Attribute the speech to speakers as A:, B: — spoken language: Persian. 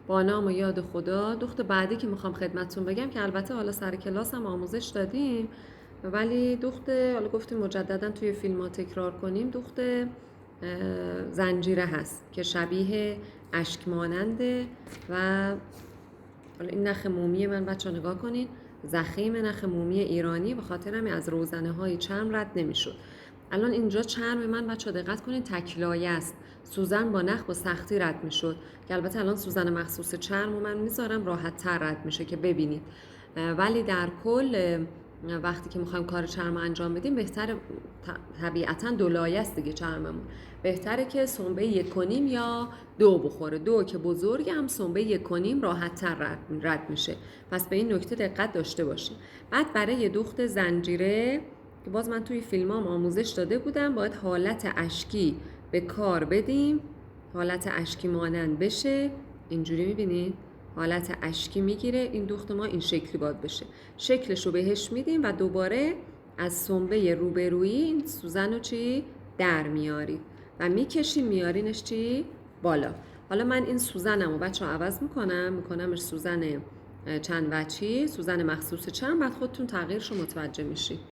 A: با نام و یاد خدا. دوخت بعدی که میخوام خدمتتون بگم که البته حالا سر کلاس هم آموزش دادیم، ولی دوخت حالا گفتیم مجددا توی فیلم ها تکرار کنیم، دوخت زنجیره هست که شبیه اشک ماننده. و حالا این نخ مومی من بچه ها نگاه کنین، ضخیم نخ مومی ایرانی، به خاطر همین از روزنه های چرم رد نمیشد. الان اینجا چرم من بچه ها دقت کنین تکلایه است، سوزن با نخ با سختی رد میشد، که البته الان سوزن مخصوص چرم من میذارم راحت تر رد میشه که ببینید. ولی در کل وقتی که میخوایم کار چرم انجام بدیم بهتر، طبیعتا دولایه است دیگه چرممون، بهتره که سنبه 1.5 یا 2 بخوره. 2 که بزرگ، هم سنبه 1.5 راحت تر رد میشه. پس به این نکته دقت داشته باشیم. بعد برای دوخت زنجیره که باز من توی فیلمام آموزش داده بودم، باید حالت اشکی به کار بدیم، حالت اشکی مانند بشه. اینجوری میبینید حالت اشکی میگیره این دوخت ما، این شکلی باید بشه. شکلش رو بهش میدیم و دوباره از سنبه روبرویی این سوزن رو در میارید و میکشیم میارینش بالا. حالا من این سوزنمو بچه ها عوض میکنمش سوزن چند وجهی، سوزن مخصوص چرم، بعد خودتون تغییرش رو متوجه میشید.